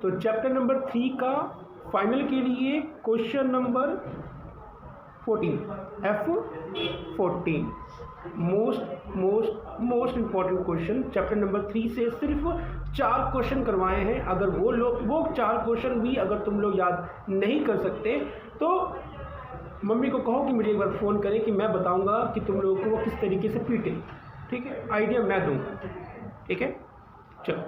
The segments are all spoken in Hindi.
तो चैप्टर नंबर 3 का फाइनल के लिए question number 14 F14 most important question chapter number 3 से सिर्फ 4 क्वेश्चन करवाए हैं। अगर वो 4 क्वेश्चन भी अगर तुम लोग याद नहीं कर सकते तो मम्मी को कहो कि मुझे एक बार फ़ोन करें कि मैं बताऊंगा कि तुम लोगों को वो किस तरीके से पीटे। ठीक है, आइडिया मैं दूंगा। ठीक है, चलो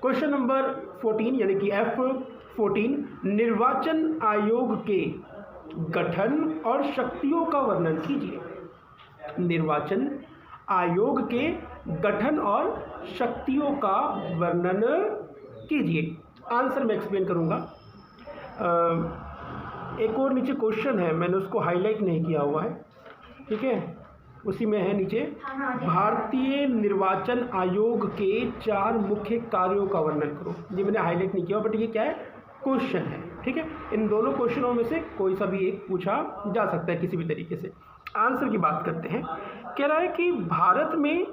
क्वेश्चन नंबर 14 यानी कि F14, निर्वाचन आयोग के गठन और शक्तियों का वर्णन कीजिए। निर्वाचन आयोग के गठन और शक्तियों का वर्णन कीजिए। आंसर मैं एक्सप्लेन करूंगा। एक और नीचे क्वेश्चन है, मैंने उसको हाईलाइट नहीं किया हुआ है। ठीक है, उसी में है नीचे, भारतीय निर्वाचन आयोग के 4 मुख्य कार्यों का वर्णन करो। ये मैंने हाईलाइट नहीं किया, बट ये क्या है, क्वेश्चन है। ठीक है, इन दोनों क्वेश्चनों में से कोई सा भी एक पूछा जा सकता है किसी भी तरीके से। आंसर की बात करते हैं। कह रहा है कि भारत में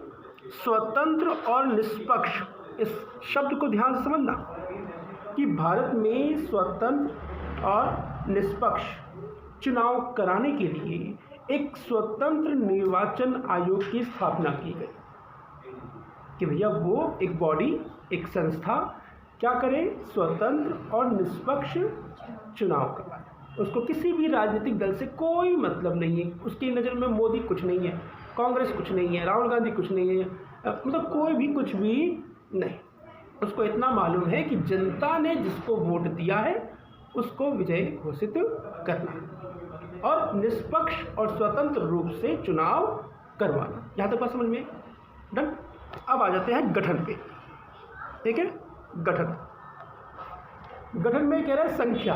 स्वतंत्र और निष्पक्ष, इस शब्द को ध्यान से समझना, कि भारत में स्वतंत्र और निष्पक्ष चुनाव कराने के लिए एक स्वतंत्र निर्वाचन आयोग की स्थापना की गई कि भैया वो एक बॉडी, एक संस्था क्या करे, स्वतंत्र और निष्पक्ष चुनाव कराए। उसको किसी भी राजनीतिक दल से कोई मतलब नहीं है। उसकी नज़र में मोदी कुछ नहीं है, कांग्रेस कुछ नहीं है, राहुल गांधी कुछ नहीं है, मतलब कोई भी कुछ भी नहीं। उसको इतना मालूम है कि जनता ने जिसको वोट दिया है उसको विजयी घोषित करना और निष्पक्ष और स्वतंत्र रूप से चुनाव करवाना। यहाँ तक बात समझ में डन। अब आ जाते हैं गठन पे। ठीक है, गठन में कह रहा है संख्या,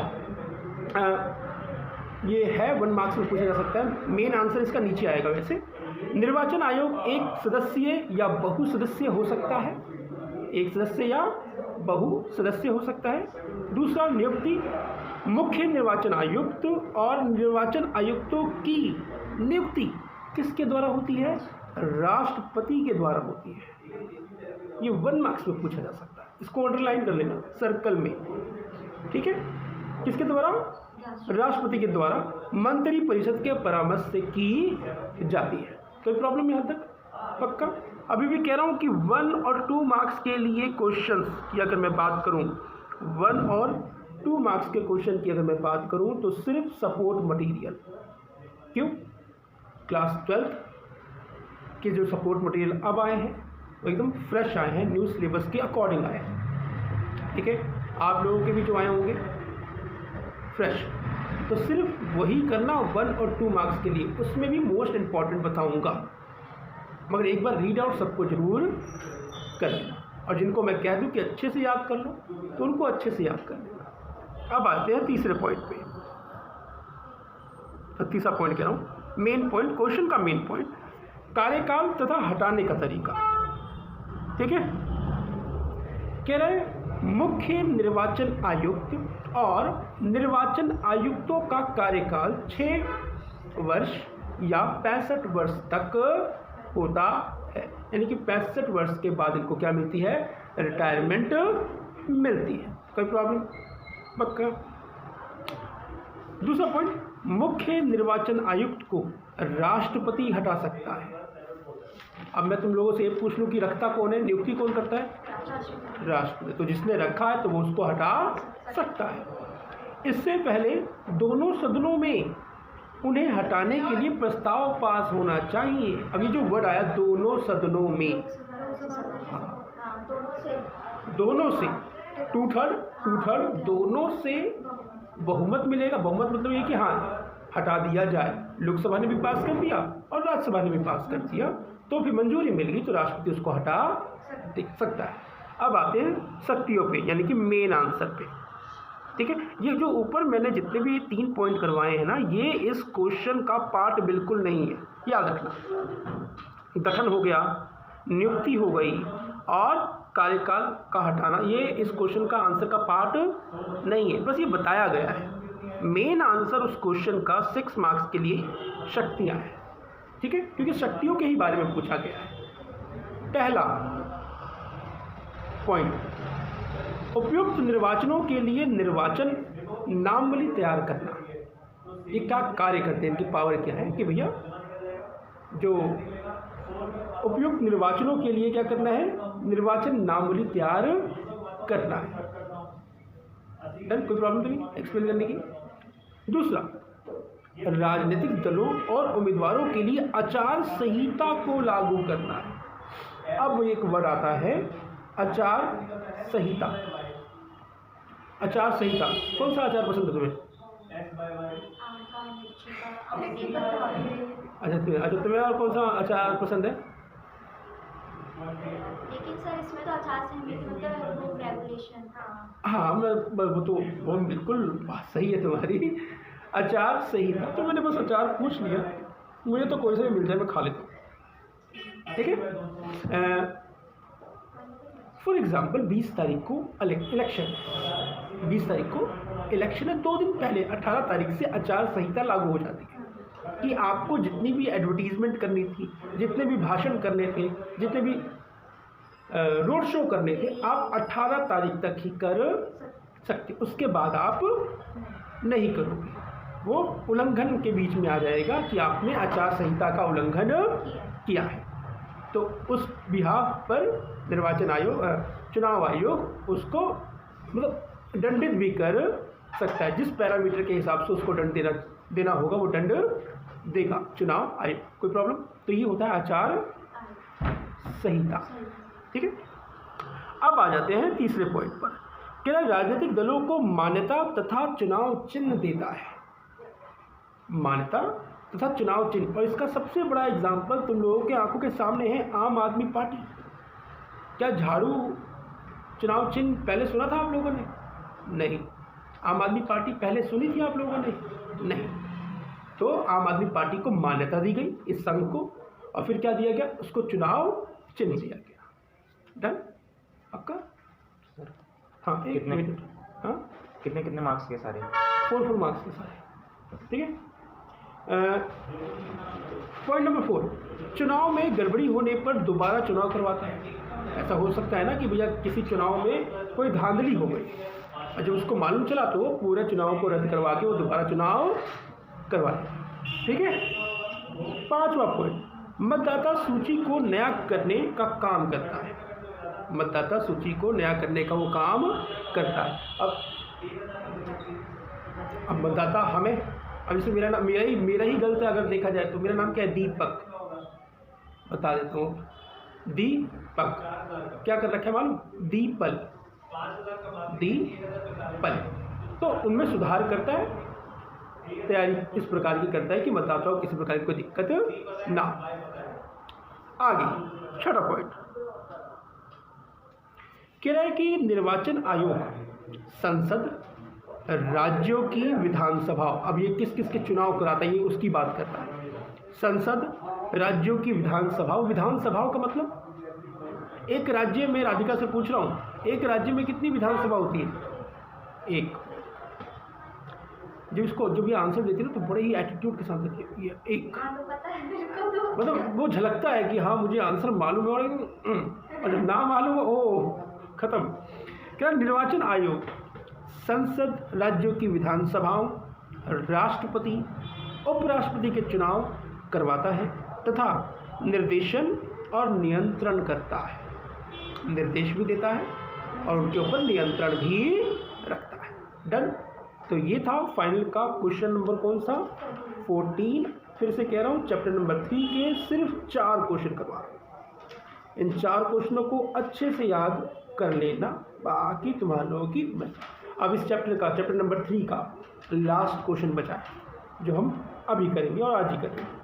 ये है 1 मार्क्स में पूछा जा सकता है। मेन आंसर इसका नीचे आएगा। वैसे निर्वाचन आयोग एक सदस्यीय या बहुसदस्यीय हो सकता है, एक सदस्य या बहुसदस्य हो सकता है। दूसरा, नियुक्ति, मुख्य निर्वाचन आयुक्त और निर्वाचन आयुक्तों की नियुक्ति किसके द्वारा होती है, राष्ट्रपति के द्वारा होती है। ये 1 मार्क्स में पूछा जा सकता है, इसको अंडरलाइन कर लेना सर्कल में। ठीक है, किसके द्वारा, राष्ट्रपति के द्वारा मंत्री परिषद के परामर्श से की जाती है। कोई प्रॉब्लम यहाँ तक पक्का। अभी भी कह रहा हूँ कि 1 और 2 मार्क्स के लिए क्वेश्चंस की अगर मैं बात करूँ, 1 और 2 मार्क्स के क्वेश्चन की अगर मैं बात करूँ तो सिर्फ सपोर्ट मटेरियल। क्यों, क्लास 12 के जो सपोर्ट मटेरियल अब आए हैं वो एकदम फ्रेश आए हैं, न्यू सिलेबस के अकॉर्डिंग आए हैं। ठीक है, आप लोगों के भी जो आए होंगे फ्रेश, तो सिर्फ वही करना 1 और 2 मार्क्स के लिए। उसमें भी मोस्ट इम्पॉर्टेंट बताऊंगा, मगर एक बार रीड आउट सबको जरूर कर लेना, और जिनको मैं कह दूं कि अच्छे से याद कर लो तो उनको अच्छे से याद कर लेना। अब आते हैं तीसरे पॉइंट पे। तो तीसरा पॉइंट कह रहा हूँ, मेन पॉइंट, क्वेश्चन का मेन पॉइंट, कार्यकाल तथा हटाने का तरीका। ठीक है, कह रहे हैं मुख्य निर्वाचन आयुक्त और निर्वाचन आयुक्तों का कार्यकाल 6 वर्ष या 65 वर्ष तक होता है। यानी कि 65 वर्ष के बाद इनको क्या मिलती है, रिटायरमेंट मिलती है। कोई प्रॉब्लम पक्का। दूसरा पॉइंट, मुख्य निर्वाचन आयुक्त को राष्ट्रपति हटा सकता है। अब मैं तुम लोगों से ये पूछ लूँ कि रखता कौन है, नियुक्ति कौन करता है, राष्ट्रपति। तो जिसने रखा है तो वो उसको हटा सकता है। इससे पहले दोनों सदनों में उन्हें हटाने के लिए प्रस्ताव पास होना चाहिए। अभी जो वर्ड आया दोनों सदनों में, दोनों से 2/3 दोनों से बहुमत मिलेगा। बहुमत मतलब ये कि हाँ हटा दिया जाए, लोकसभा ने भी पास कर दिया और राज्यसभा ने भी पास कर दिया, तो फिर मंजूरी मिल गई तो राष्ट्रपति उसको हटा सकता है। अब आते हैं शक्तियों पे, यानी कि मेन आंसर पे। ठीक है, ये जो ऊपर मैंने जितने भी 3 पॉइंट करवाए हैं ना, ये इस क्वेश्चन का पार्ट बिल्कुल नहीं है, याद रखना। गठन हो गया, नियुक्ति हो गई और कार्यकाल का हटाना, ये इस क्वेश्चन का आंसर का पार्ट नहीं है, बस ये बताया गया है। मेन आंसर उस क्वेश्चन का 6 मार्क्स के लिए शक्तियाँ हैं। ठीक है, क्योंकि शक्तियों के ही बारे में पूछा गया है। पहला पॉइंट, उपयुक्त निर्वाचनों के लिए निर्वाचन नामावली तैयार करना। ये क्या कार्य करते हैं, इनकी पावर क्या है कि भैया जो उपयुक्त निर्वाचनों के लिए क्या करना है, निर्वाचन नामावली तैयार करना है। डन, कोई प्रॉब्लम तो नहीं एक्सप्लेन करने की। दूसरा, राजनीतिक दलों और उम्मीदवारों के लिए आचार संहिता को लागू करना है। अब एक वर्ड आता है आचार संहिता। आचार संहिता, कौन सा आचार पसंद है तुम्हें? अच्छा तुम्हें और कौन सा आचार पसंद है? लेकिन सर इसमें तो आचार संहिता मतलब रूल रेगुलेशन। हाँ वो बिल्कुल बात सही है तुम्हारी। आचार संहिता तो मैंने बस आचार पूछ लिया, मुझे तो कोई सा भी मिल जाए मैं खा लेता हूँ, ठीक है। फॉर एग्जाम्पल 20 तारीख को इलेक्शन, 20 तारीख को इलेक्शन है, 2 दिन पहले 18 तारीख से आचार संहिता लागू हो जाती है कि आपको जितनी भी एडवर्टीजमेंट करनी थी, जितने भी भाषण करने थे, जितने भी रोड शो करने थे, आप 18 तारीख तक ही कर सकते, उसके बाद आप नहीं करोगे। वो उल्लंघन के बीच में आ जाएगा कि आपने आचार संहिता का उल्लंघन किया है। तो उस बिहाफ पर निर्वाचन आयोग, चुनाव आयोग उसको मतलब दंडित भी कर सकता है। जिस पैरामीटर के हिसाब से उसको दंड देना होगा वो दंड देगा चुनाव आयोग। कोई प्रॉब्लम? तो ये होता है आचार संहिता, ठीक है। अब आ जाते हैं तीसरे पॉइंट पर, क्या राजनीतिक दलों को मान्यता तथा चुनाव चिन्ह देता है। मान्यता तथा चुनाव चिन्ह, और इसका सबसे बड़ा एग्जाम्पल तुम लोगों के आंखों के सामने है आम आदमी पार्टी। क्या झाड़ू चुनाव चिन्ह पहले सुना था आप लोगों ने? नहीं। आम आदमी पार्टी पहले सुनी थी आप लोगों ने? नहीं। तो आम आदमी पार्टी को मान्यता दी गई इस संघ को, और फिर क्या दिया गया, उसको चुनाव चिन्ह दिया गया। डन आपका? हाँ, एक मिनट। हाँ, कितने कितने मार्क्स के सारे? 4 मार्क्स के सारे, ठीक है। पॉइंट नंबर 4, चुनाव में गड़बड़ी होने पर दोबारा चुनाव करवाता है। ऐसा हो सकता है ना कि भैया किसी चुनाव में कोई धांधली हो गई, और जब उसको मालूम चला तो वो पूरे चुनाव को रद्द करवा के वो दोबारा चुनाव करवाए, ठीक है। 5वां पॉइंट, मतदाता सूची को नया करने का काम करता है। मतदाता सूची को नया करने का वो काम करता है। अब मतदाता हमें, अब जैसे मेरा नाम मेरा ही गलत है अगर देखा जाए तो। मेरा नाम क्या है? दीपक, बता देता हूँ। दीपक क्या कर रखा है मालूम? The people, the people. तो उनमें सुधार करता है, तैयारी इस प्रकार की करता है कि मतदाताओं को किसी प्रकार की कोई दिक्कत ना। आगे 6वां पॉइंट, कह रहा है कि निर्वाचन आयोग संसद, राज्यों की विधानसभा, अब ये किस किस के चुनाव कराता है ये उसकी बात करता है। संसद, राज्यों की विधानसभाओं। विधानसभाओं का मतलब एक राज्य में, राधिका से पूछ रहा हूँ, एक राज्य में कितनी विधानसभा होती है? एक। जब इसको जब ये आंसर देती है तो बड़े ही एटीट्यूड के साथ देती है, ये एक। मतलब वो झलकता है कि हाँ मुझे आंसर मालूम है, और जब ना मालूम हो खत्म। क्या निर्वाचन आयोग संसद, राज्यों की विधानसभाओं, राष्ट्रपति, उपराष्ट्रपति के चुनाव करवाता है तथा निर्देशन और नियंत्रण करता है। निर्देश भी देता है और उनके ऊपर नियंत्रण भी रखता है। डन। तो ये था फाइनल का क्वेश्चन नंबर कौन सा? 14। फिर से कह रहा हूँ, चैप्टर नंबर 3 के सिर्फ 4 क्वेश्चन करवा रहा हूँ। इन 4 क्वेश्चनों को अच्छे से याद कर लेना, बाकी तुम्हारे लोगों की। अब इस चैप्टर नंबर 3 का लास्ट क्वेश्चन बचा है जो हम अभी करेंगे और आज ही करेंगे।